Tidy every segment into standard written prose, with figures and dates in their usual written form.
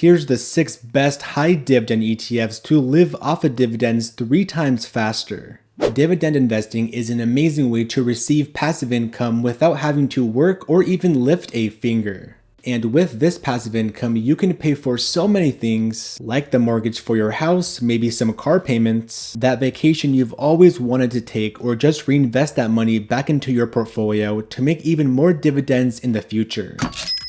here's the 6 best high dividend ETFs to live off of dividends 3 times faster. Dividend investing is an amazing way to receive passive income without having to work or even lift a finger. And with this passive income, you can pay for so many things, like the mortgage for your house, maybe some car payments, that vacation you've always wanted to take, or just reinvest that money back into your portfolio to make even more dividends in the future.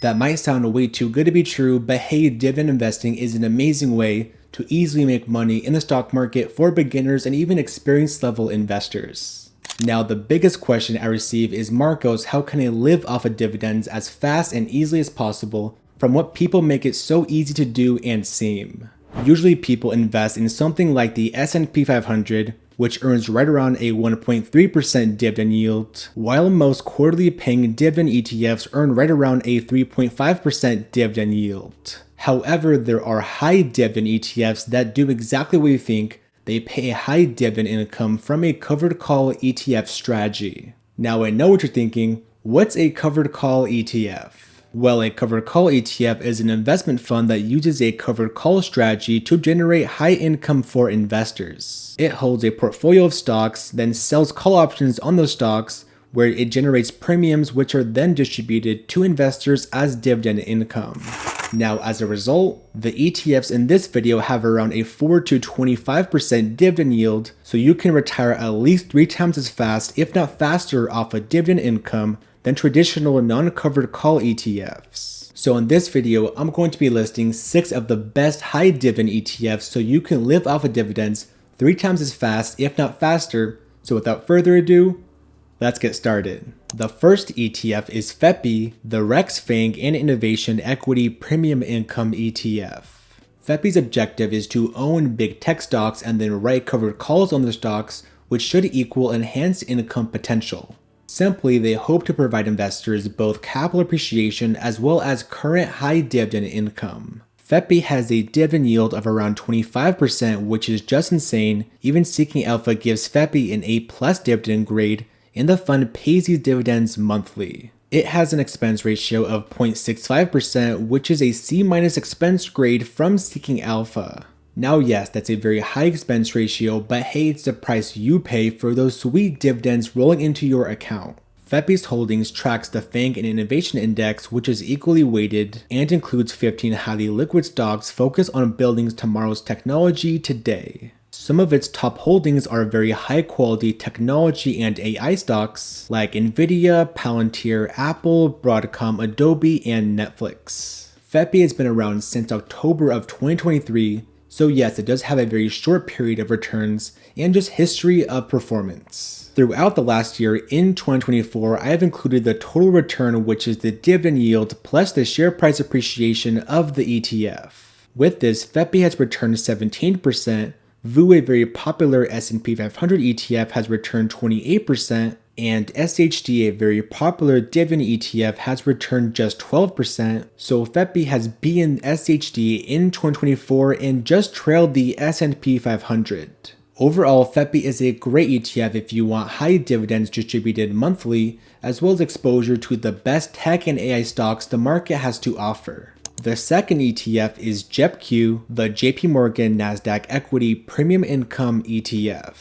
That might sound way too good to be true, but hey, dividend investing is an amazing way to easily make money in the stock market for beginners and even experienced level investors. Now, the biggest question I receive is, Marcos, how can I live off of dividends as fast and easily as possible from what people make it so easy to do and seem? Usually people invest in something like the S&P 500, which earns right around a 1.3% dividend yield, while most quarterly paying dividend ETFs earn right around a 3.5% dividend yield. However, there are high dividend ETFs that do exactly what you think. They pay a high dividend income from a covered call ETF strategy. Now, I know what you're thinking, what's a covered call ETF? Well, a covered call ETF is an investment fund that uses a covered call strategy to generate high income for investors. It holds a portfolio of stocks, then sells call options on those stocks, where it generates premiums which are then distributed to investors as dividend income. Now, as a result, the ETFs in this video have around a 4 to 25% dividend yield, so you can retire at least 3 times as fast, if not faster, off of dividend income than traditional non-covered call ETFs. So in this video, I'm going to be listing 6 of the best high dividend ETFs so you can live off of dividends 3 times as fast, if not faster. So without further ado, let's get started. The first ETF is FEPI, the Rex FANG and Innovation Equity Premium Income ETF. FEPI's objective is to own big tech stocks and then write covered calls on the stocks, which should equal enhanced income potential. Simply, they hope to provide investors both capital appreciation as well as current high dividend income. FEPI has a dividend yield of around 25%, which is just insane. Even Seeking Alpha gives FEPI an A+ dividend grade, and the fund pays these dividends monthly. It has an expense ratio of 0.65%, which is a C- expense grade from Seeking Alpha. Now yes, that's a very high expense ratio, but hey, it's the price you pay for those sweet dividends rolling into your account. FEPI's holdings tracks the FANG and Innovation Index, which is equally weighted and includes 15 highly liquid stocks focused on building tomorrow's technology today. Some of its top holdings are very high quality technology and AI stocks like Nvidia, Palantir, Apple, Broadcom, Adobe, and Netflix. FEPI has been around since October of 2023, so yes, it does have a very short period of returns and just history of performance. Throughout the last year, in 2024, I have included the total return, which is the dividend yield plus the share price appreciation of the ETF. With this, FEPI has returned 17%, VU, a very popular S&P 500 ETF, has returned 28%, and schd, a very popular dividend ETF, has returned just 12%, so FEPI has beaten schd in 2024 and just trailed the S&P 500. Overall, FEPI is a great ETF if you want high dividends distributed monthly, as well as exposure to the best tech and AI stocks the market has to offer. The second ETF is JEPQ, the JP Morgan Nasdaq Equity Premium Income ETF.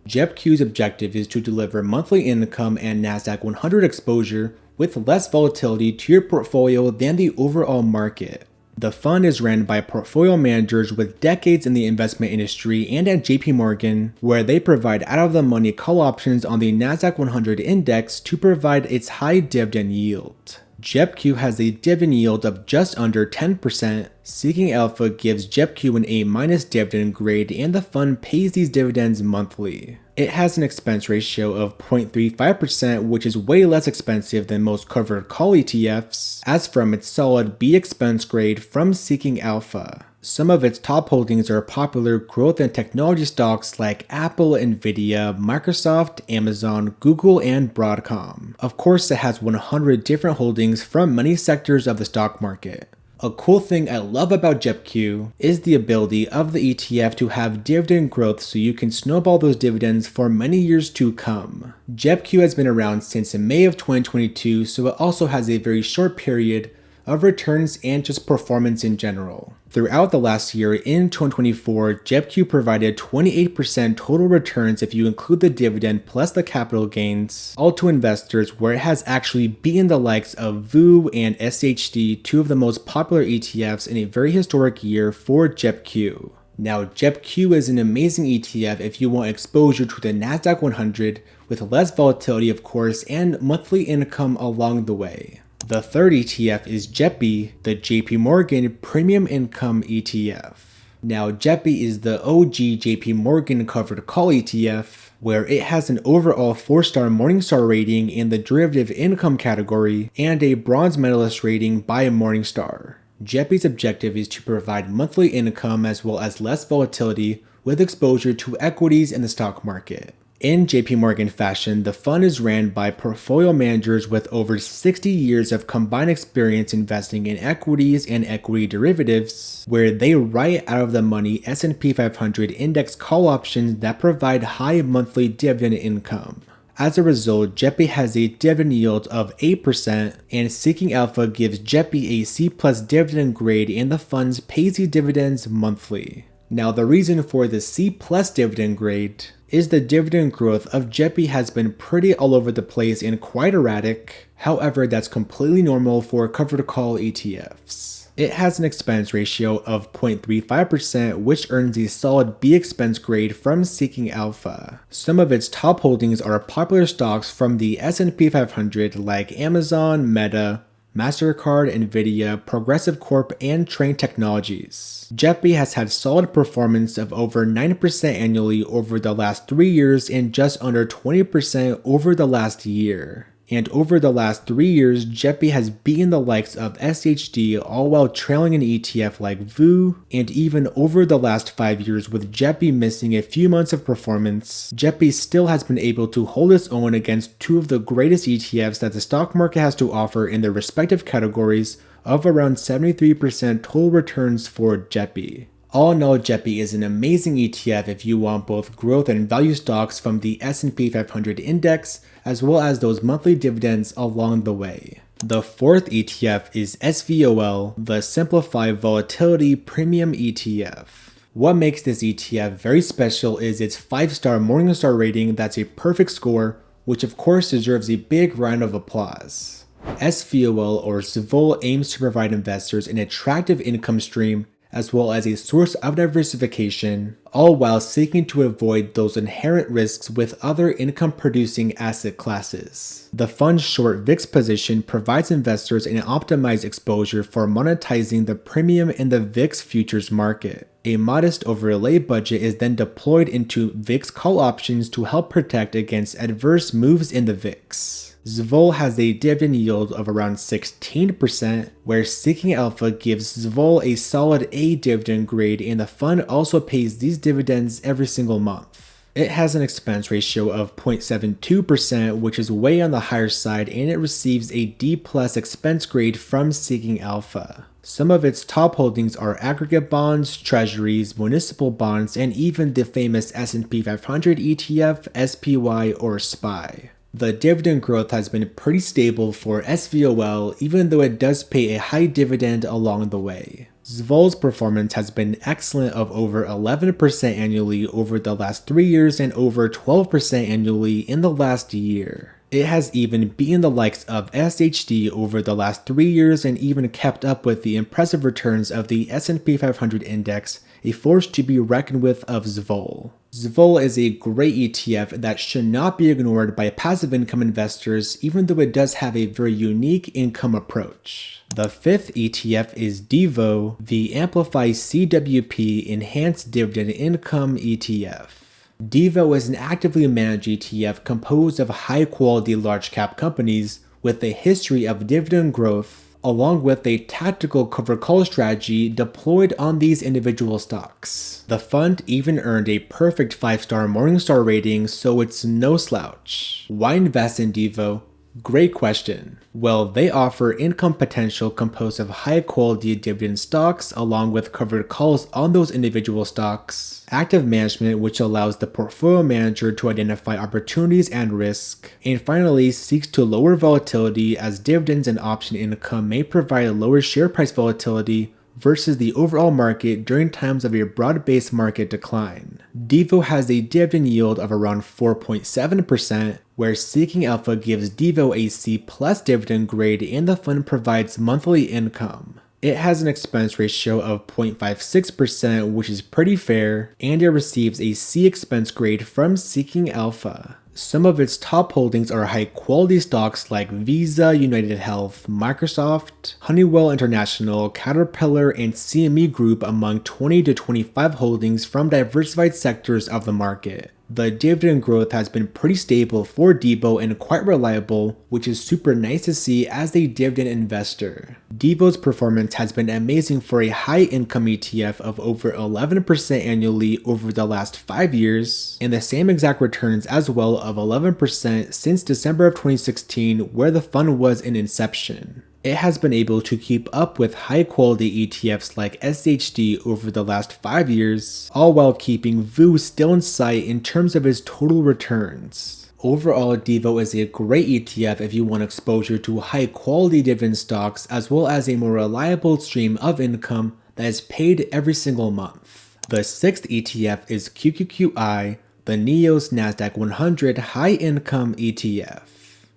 JEPQ's objective is to deliver monthly income and Nasdaq 100 exposure with less volatility to your portfolio than the overall market. The fund is ran by portfolio managers with decades in the investment industry and at JP Morgan, where they provide out-of-the-money call options on the Nasdaq 100 index to provide its high dividend yield. JEPQ has a dividend yield of just under 10%. Seeking Alpha gives JEPQ an A- dividend grade, and the fund pays these dividends monthly. It has an expense ratio of 0.35%, which is way less expensive than most covered call ETFs, as from its solid B expense grade from Seeking Alpha. Some of its top holdings are popular growth and technology stocks like Apple, Nvidia, Microsoft, Amazon, Google, and Broadcom. Of course, it has 100 different holdings from many sectors of the stock market. A cool thing I love about JEPQ is the ability of the ETF to have dividend growth, so you can snowball those dividends for many years to come. JEPQ has been around since May of 2022, so it also has a very short period of returns and just performance in general. Throughout the last year in 2024, JEPQ provided 28% total returns if you include the dividend plus the capital gains, all to investors, where it has actually beaten the likes of VOO and schd, two of the most popular ETFs in a very historic year for JEPQ. Now, JEPQ is an amazing ETF if you want exposure to the Nasdaq 100 with less volatility, of course, and monthly income along the way. The third ETF is JEPI, the JP Morgan Premium Income ETF. Now, JEPI is the OG JP Morgan covered call ETF, where it has an overall 4-star Morningstar rating in the derivative income category and a bronze medalist rating by Morningstar. JEPI's objective is to provide monthly income as well as less volatility with exposure to equities in the stock market. In JP Morgan fashion, the fund is ran by portfolio managers with over 60 years of combined experience investing in equities and equity derivatives, where they write out of the money S&P 500 index call options that provide high monthly dividend income. As a result, JEPI has a dividend yield of 8%, and Seeking Alpha gives JEPI a C+ dividend grade, and the funds pays you dividends monthly. Now, the reason for the C+ dividend grade is the dividend growth of JEPI has been pretty all over the place and quite erratic. However, that's completely normal for covered call ETFs. It has an expense ratio of 0.35%, which earns a solid B expense grade from Seeking Alpha. Some of its top holdings are popular stocks from the S&P 500 like Amazon, Meta, MasterCard, Nvidia, Progressive Corp, and Train Technologies. JEPI has had solid performance of over 9% annually over the last 3 years and just under 20% over the last year. And over the last 3 years, JEPI has beaten the likes of schd, all while trailing an ETF like VOO, and even over the last 5 years with JEPI missing a few months of performance, JEPI still has been able to hold its own against two of the greatest ETFs that the stock market has to offer in their respective categories of around 73% total returns for JEPI. All in all, JEPI is an amazing ETF if you want both growth and value stocks from the S&P 500 index, as well as those monthly dividends along the way. The fourth ETF is SVOL, the Simplified Volatility Premium ETF. What makes this ETF very special is its 5-star Morningstar rating that's a perfect score, which of course deserves a big round of applause. SVOL or SVOL aims to provide investors an attractive income stream as well as a source of diversification, all while seeking to avoid those inherent risks with other income-producing asset classes. The fund's short VIX position provides investors an optimized exposure for monetizing the premium in the VIX futures market. A modest overlay budget is then deployed into VIX call options to help protect against adverse moves in the VIX. SVOL has a dividend yield of around 16%, where Seeking Alpha gives SVOL a solid A dividend grade, and the fund also pays these dividends every single month. It has an expense ratio of 0.72%, which is way on the higher side, and it receives a D+ expense grade from Seeking Alpha. Some of its top holdings are aggregate bonds, treasuries, municipal bonds, and even the famous S&P 500 ETF, SPY, or SPY. The dividend growth has been pretty stable for SVOL, even though it does pay a high dividend along the way. SVOL's performance has been excellent of over 11% annually over the last 3 years and over 12% annually in the last year. It has even beaten the likes of SHD over the last 3 years and even kept up with the impressive returns of the S&P 500 index, a force to be reckoned with of SVOL. SVOL is a great ETF that should not be ignored by passive income investors, even though it does have a very unique income approach. The fifth ETF is DIVO, the Amplify CWP Enhanced Dividend Income ETF. DIVO is an actively managed ETF composed of high-quality large-cap companies with a history of dividend growth, along with a tactical covered call strategy deployed on these individual stocks. The fund even earned a perfect 5-star Morningstar rating, so it's no slouch. Why invest in DIVO? Great question. Well, they offer income potential composed of high quality dividend stocks along with covered calls on those individual stocks, active management which allows the portfolio manager to identify opportunities and risk, and finally seeks to lower volatility as dividends and option income may provide lower share price volatility versus the overall market during times of a broad-based market decline. Devo has a dividend yield of around 4.7%, where Seeking Alpha gives Devo a C+ dividend grade and the fund provides monthly income. It has an expense ratio of 0.56%, which is pretty fair, and it receives a C expense grade from Seeking Alpha. Some of its top holdings are high-quality stocks like Visa, United Health, Microsoft, Honeywell International, Caterpillar, and CME Group among 20 to 25 holdings from diversified sectors of the market. The dividend growth has been pretty stable for Devo and quite reliable, which is super nice to see as a dividend investor. Devo's performance has been amazing for a high-income ETF of over 11% annually over the last 5 years, and the same exact returns as well of 11% since December of 2016, where the fund was in inception. It has been able to keep up with high-quality ETFs like schd over the last 5 years, all while keeping VU still in sight in terms of its total returns. Overall, Devo is a great ETF if you want exposure to high-quality dividend stocks as well as a more reliable stream of income that is paid every single month. The sixth ETF is QQQI, the NEOS Nasdaq 100 High Income ETF.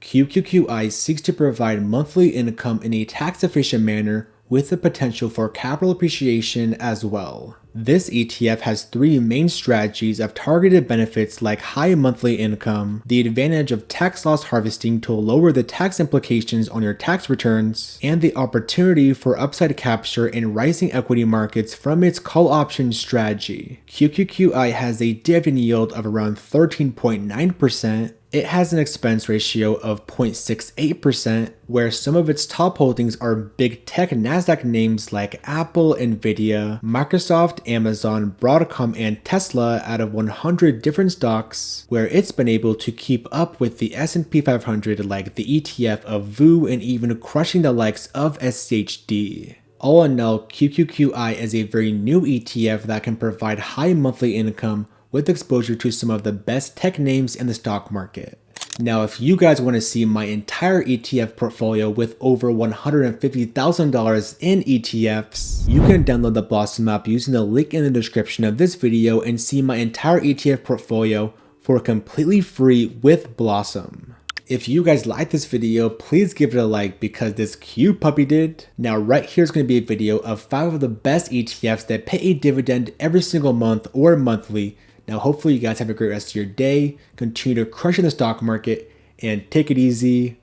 QQQI seeks to provide monthly income in a tax-efficient manner with the potential for capital appreciation as well. This ETF has 3 main strategies of targeted benefits like high monthly income, the advantage of tax loss harvesting to lower the tax implications on your tax returns, and the opportunity for upside capture in rising equity markets from its call option strategy. QQQI has a dividend yield of around 13.9%. It has an expense ratio of 0.68%, where some of its top holdings are big tech Nasdaq names like Apple, Nvidia, Microsoft, Amazon, Broadcom, and Tesla out of 100 different stocks, where it's been able to keep up with the S&P 500 like the ETF of VU and even crushing the likes of schd. All in all, QQQI is a very new ETF that can provide high monthly income with exposure to some of the best tech names in the stock market. Now, if you guys want to see my entire ETF portfolio with over $150,000 in ETFs, you can download the Blossom app using the link in the description of this video and see my entire ETF portfolio for completely free with Blossom. If you guys like this video, please give it a like because this cute puppy did. Now right here is going to be a video of 5 of the best ETFs that pay a dividend every single month or monthly. Now hopefully you guys have a great rest of your day, continue to crush in the stock market, and take it easy.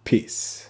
Peace.